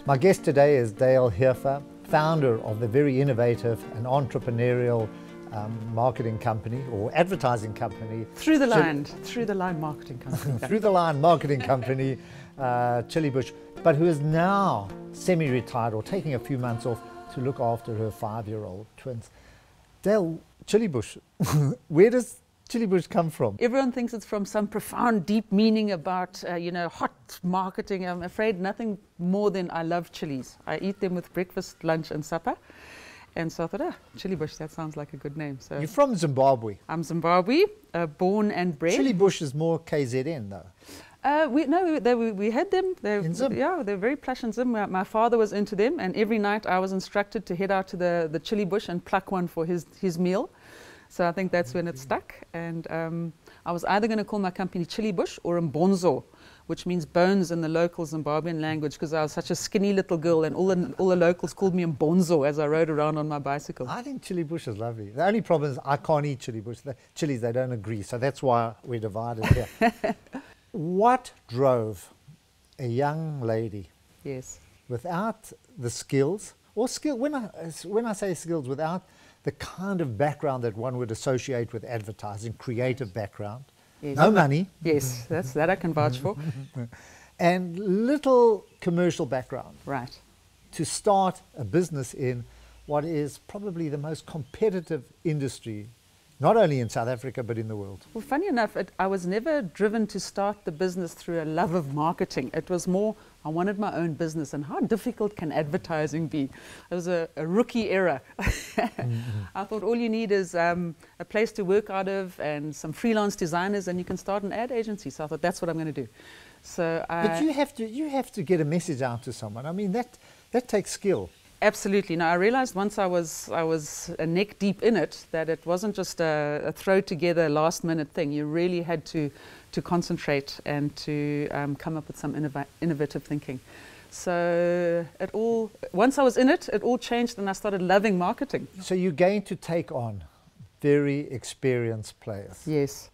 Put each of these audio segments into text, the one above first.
My guest today is Dale Hefer, founder of the very innovative and entrepreneurial marketing company or advertising company. Through the line marketing company. Through the line marketing company, Chillibush, but who is now semi-retired or taking a few months off to look after her 5-year-old twins. Dale, Chillibush, where does Chillibush come from? Everyone thinks it's from some profound, deep meaning about, hot marketing. I'm afraid nothing more than I love chilies. I eat them with breakfast, lunch and supper. And so I thought, Chillibush, that sounds like a good name. So you're from Zimbabwe? I'm Zimbabwe, born and bred. Chillibush is more KZN though. We had them. In Zim? Yeah, they're very plush in Zim. My father was into them, and every night I was instructed to head out to the Chillibush and pluck one for his meal. So I think that's when it stuck. And I was either going to call my company Chillibush or Mbonzo, which means bones in the local Zimbabwean language, because I was such a skinny little girl, and all the locals called me Mbonzo as I rode around on my bicycle. I think Chillibush is lovely. The only problem is I can't eat Chillibush. The chilies, they don't agree. So that's why we're divided here. What drove a young lady, yes, without the skills, or when I say skills, without the kind of background that one would associate with advertising, creative background, yes, no money. Yes, that I can vouch for. And little commercial background. Right. To start a business in what is probably the most competitive industry, not only in South Africa, but in the world. Well, funny enough, I was never driven to start the business through a love of marketing. It was more, I wanted my own business, and how difficult can advertising be? It was a rookie era. I thought all you need is a place to work out of and some freelance designers, and you can start an ad agency. So I thought that's what I'm going to do. So but you have to get a message out to someone. I mean, that takes skill. Absolutely. Now I realized once I was a neck deep in it that it wasn't just a throw together last minute thing. You really had to concentrate and to come up with some innovative thinking. So once I was in it, it all changed, and I started loving marketing. So you're going to take on very experienced players. Yes.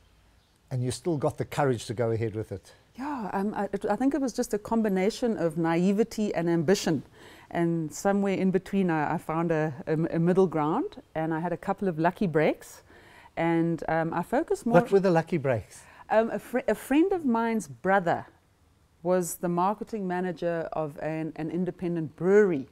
And you still got the courage to go ahead with it. Yeah, I think it was just a combination of naivety and ambition. And somewhere in between, I found a middle ground, and I had a couple of lucky breaks. And I focused more. What were the lucky breaks? A friend of mine's brother was the marketing manager of an independent brewery.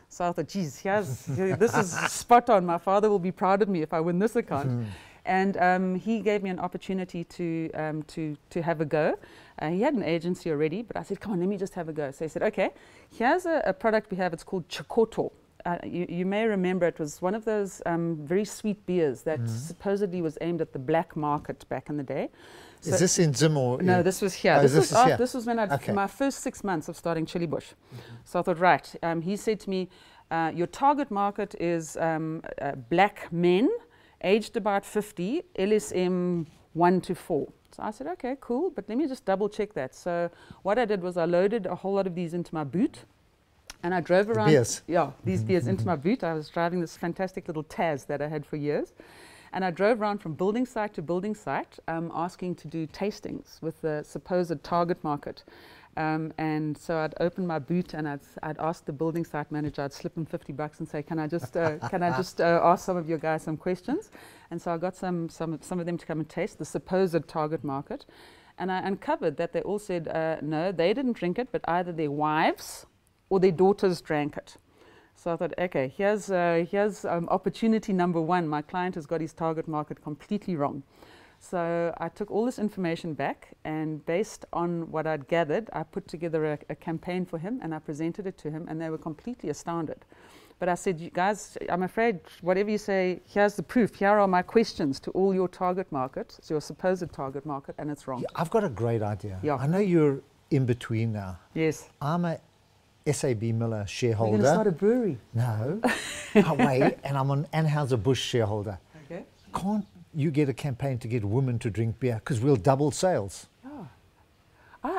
So I thought, geez, this is spot on. My father will be proud of me if I win this account. And he gave me an opportunity to have a go. He had an agency already, but I said, come on, let me just have a go. So he said, okay, here's a product we have. It's called Chikoto. You may remember it was one of those very sweet beers that supposedly was aimed at the black market back in the day. So is this in Zim or? No, this was here. Oh, this was when my first 6 months of starting Chillibush. So I thought, right. He said to me, your target market is black men, aged about 50, LSM 1 to 4. So I said, okay, cool, but let me just double check that. So what I did was I loaded a whole lot of these into my boot, and I drove around. Beers. Yeah, these beers into my boot. I was driving this fantastic little Taz that I had for years. And I drove around from building site to building site, asking to do tastings with the supposed target market. And so I'd open my boot and I'd ask the building site manager, I'd slip him $50 and say, can I just ask some of your guys some questions? And so I got some of them to come and taste the supposed target market. And I uncovered that they all said, no, they didn't drink it, but either their wives or their daughters drank it. So I thought, okay, here's opportunity number one. My client has got his target market completely wrong. So I took all this information back, and based on what I'd gathered, I put together a campaign for him, and I presented it to him, and they were completely astounded. But I said, you guys, I'm afraid whatever you say, here's the proof. Here are my questions to all your target market, so your supposed target market, and it's wrong. Yeah, I've got a great idea. Yeah. I know you're in between now. Yes. I'm a SAB Miller shareholder. You're going to start a brewery? No. Away, and I'm an Anheuser-Busch shareholder. Okay. Can't you get a campaign to get women to drink beer? Because we'll double sales.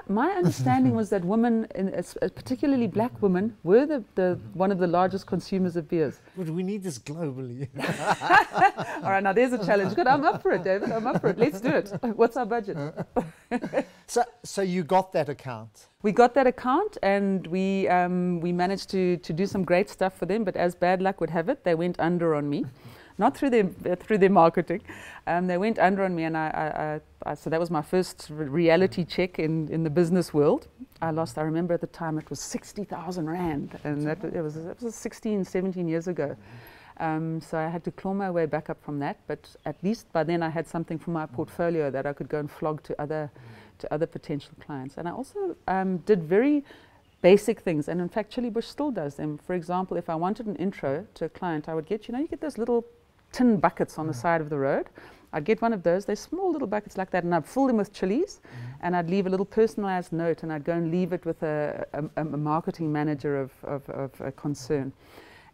My understanding was that women, particularly black women, were one of the largest consumers of beers. But we need this globally. All right, now there's a challenge. Good, I'm up for it, David. I'm up for it. Let's do it. What's our budget? So you got that account. We got that account, and we managed to do some great stuff for them. But as bad luck would have it, they went under on me, not through their marketing. They went under on me, and so that was my first reality check in the business world. I remember at the time it was 60,000 rand, and it was 16, 17 years ago. So I had to claw my way back up from that, but at least by then I had something from my portfolio that I could go and flog to other potential clients. And I also did very basic things, and in fact Chillibush still does them. For example, if I wanted an intro to a client, I would get, you get those little tin buckets on the side of the road. I'd get one of those. They're small little buckets like that, and I'd fill them with chilies, and I'd leave a little personalized note, and I'd go and leave it with a marketing manager of a concern.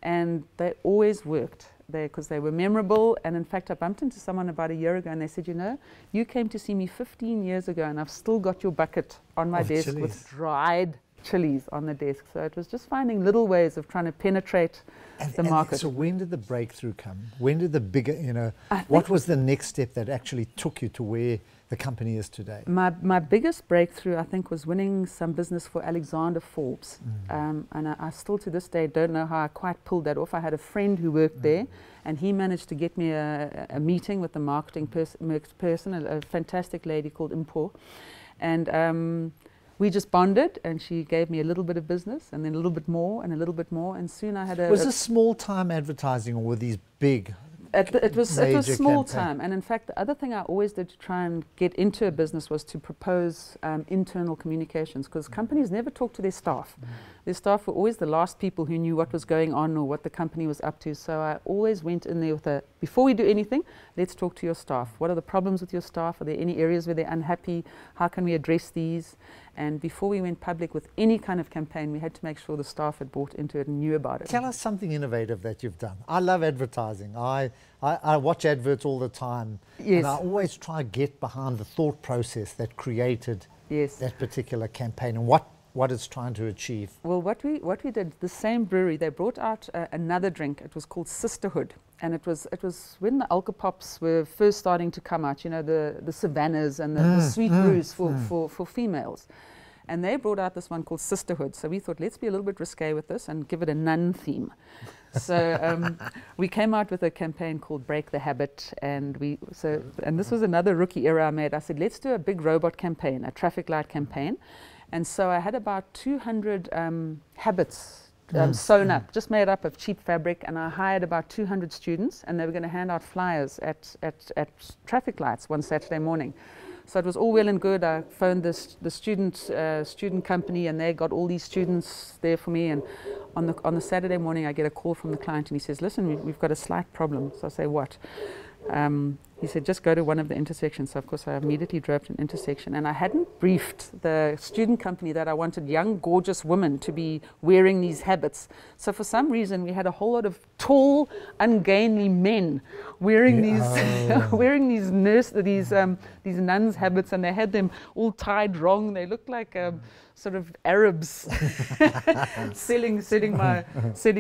And they always worked because they were memorable. And in fact, I bumped into someone about a year ago, and they said, you came to see me 15 years ago, and I've still got your bucket on my desk chilies. with dried chilies on the desk. So it was just finding little ways of trying to penetrate the market. So when did the breakthrough come? When did the bigger, what was the next step that actually took you to where the company is today? My biggest breakthrough, I think, was winning some business for Alexander Forbes. And I still to this day don't know how I quite pulled that off. I had a friend who worked there, and he managed to get me a meeting with the marketing person, a fantastic lady called Impo. And we just bonded, and she gave me a little bit of business, and then a little bit more, and a little bit more, and soon I had Was this small-time advertising, or were these big? It was small time, and in fact the other thing I always did to try and get into a business was to propose internal communications, because companies never talk to their staff. Their staff were always the last people who knew what was going on or what the company was up to. So I always went in there with before we do anything, let's talk to your staff. What are the problems with your staff? Are there any areas where they're unhappy? How can we address these? And before we went public with any kind of campaign, we had to make sure the staff had bought into it and knew about it. Tell us something innovative that you've done. I love advertising. I watch adverts all the time. Yes. And I always try to get behind the thought process that created that particular campaign and what it's trying to achieve. Well, what we did, the same brewery, they brought out another drink. It was called Sisterhood. And it was when the alcopops were first starting to come out, the Savannahs and the sweet brews for females. And they brought out this one called Sisterhood. So we thought, let's be a little bit risque with this and give it a nun theme. So we came out with a campaign called Break the Habit. And this was another rookie error I made. I said, let's do a big robot campaign, a traffic light campaign. And so I had about 200 habits sewn up, just made up of cheap fabric, and I hired about 200 students, and they were going to hand out flyers at traffic lights one Saturday morning. So it was all well and good. I phoned the student company, and they got all these students there for me. And on the Saturday morning, I get a call from the client, and he says, "Listen, we've got a slight problem." So I say, "What?" He said, "Just go to one of the intersections." So of course I immediately drove to an intersection, and I hadn't briefed the student company that I wanted young, gorgeous women to be wearing these habits. So for some reason we had a whole lot of tall, ungainly men wearing these nuns' habits, and they had them all tied wrong. They looked like sort of Arabs selling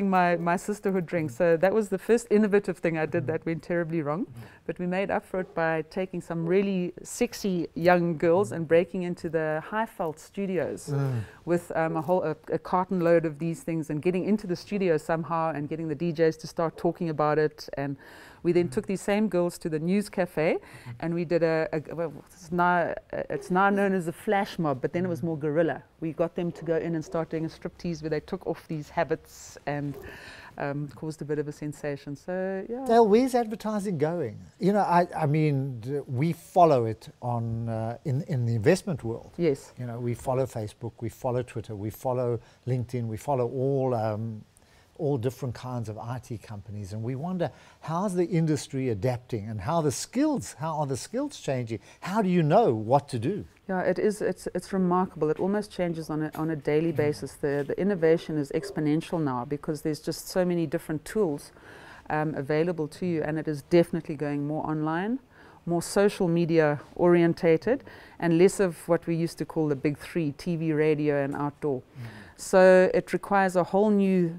my sisterhood drink. So that was the first innovative thing I did that went terribly wrong. But we made up for it by taking some really sexy young girls and breaking into the Highveld studios with a carton load of these things, and getting into the studio somehow and getting the DJs to start talking about it. And we then took these same girls to the news cafe, and we did it's now known as a flash mob, but then it was more guerrilla. We got them to go in and start doing a striptease where they took off these habits and caused a bit of a sensation. So yeah. Dale, where's advertising going? I mean, we follow it on in the investment world. Yes. We follow Facebook, we follow Twitter, we follow LinkedIn, we follow all different kinds of IT companies, and we wonder, how's the industry adapting, and how are the skills changing? How do you know what to do? Yeah, it's remarkable. It almost changes on a daily basis. The innovation is exponential now because there's just so many different tools available to you, and it is definitely going more online, more social media orientated, and less of what we used to call the big three: TV, radio, and outdoor. So it requires a whole new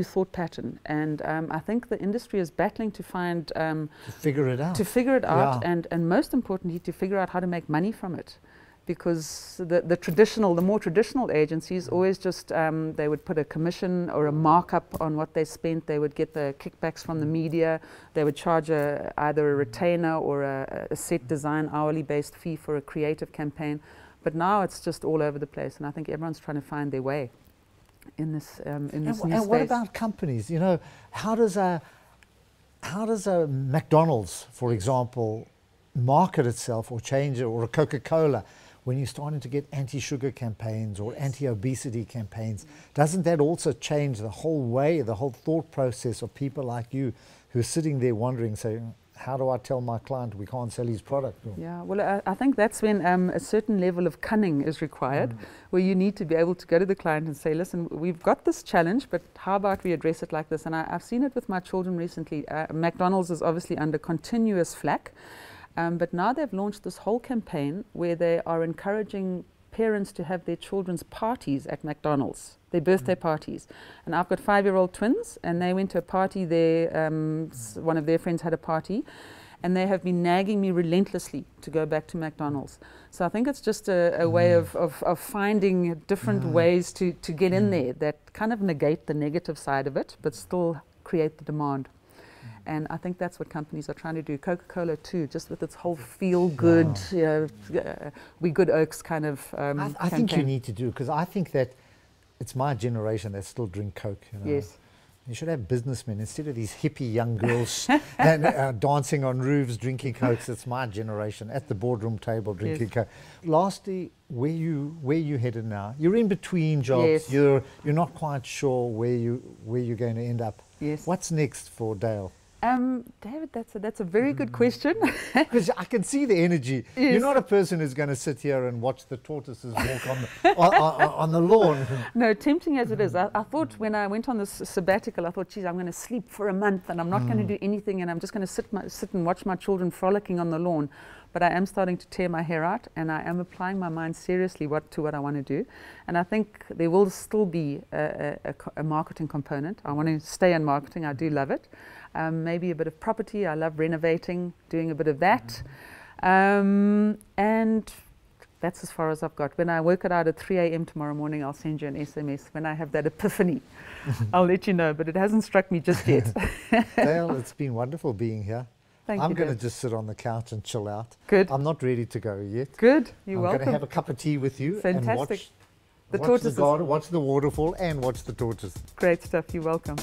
thought pattern, and I think the industry is battling to find to figure it out, yeah. and most importantly to figure out how to make money from it. because the more traditional agencies always just, they would put a commission or a markup on what they spent. They would get the kickbacks from the media. They would charge either a retainer or a set design hourly based fee for a creative campaign. But now it's just all over the place, and I think everyone's trying to find their way in this new space. And what about companies? You know, how does a McDonald's, for example, market itself or change it, or a Coca-Cola, when you're starting to get anti-sugar campaigns or anti-obesity campaigns? Doesn't that also change the whole way, the whole thought process of people like you who are sitting there wondering, saying, how do I tell my client we can't sell his product? Yeah, well, I think that's when a certain level of cunning is required, where you need to be able to go to the client and say, listen, we've got this challenge, but how about we address it like this? And I've seen it with my children recently. McDonald's is obviously under continuous flack, but now they've launched this whole campaign where they are encouraging parents to have their children's parties at McDonald's, their birthday parties. And I've got 5-year-old twins, and they went to a party there. One of their friends had a party, and they have been nagging me relentlessly to go back to McDonald's. So I think it's just a way of finding different ways to get in there that kind of negate the negative side of it, but still create the demand. And I think that's what companies are trying to do. Coca-Cola too, just with its whole feel-good, we good oaks kind of I think you need to do, because I think that it's my generation that still drink Coke. You know? Yes. You should have businessmen instead of these hippie young girls and, dancing on roofs drinking Cokes. It's my generation at the boardroom table drinking Coke. Lastly, where you headed now? You're in between jobs. Yes. You're not quite sure where you're going to end up. Yes. What's next for Dale? David, that's a very good question. Because I can see the energy. Yes. You're not a person who's going to sit here and watch the tortoises walk on the lawn. No, tempting as it is. I thought when I went on this sabbatical, I thought, geez, I'm going to sleep for a month and I'm not going to do anything, and I'm just going to sit and watch my children frolicking on the lawn. But I am starting to tear my hair out, and I am applying my mind seriously to what I want to do. And I think there will still be a marketing component. I want to stay in marketing. I do love it. Maybe a bit of property. I love renovating, doing a bit of that. And that's as far as I've got. When I work it out at 3 a.m. tomorrow morning, I'll send you an SMS. When I have that epiphany, I'll let you know. But it hasn't struck me just yet. Dale, it's been wonderful being here. Thank you. I'm going to just sit on the couch and chill out. Good. I'm not ready to go yet. Good. You're welcome. I'm going to have a cup of tea with you. Fantastic. And watch the garden, watch the waterfall, and watch the tortoise. Great stuff. You're welcome.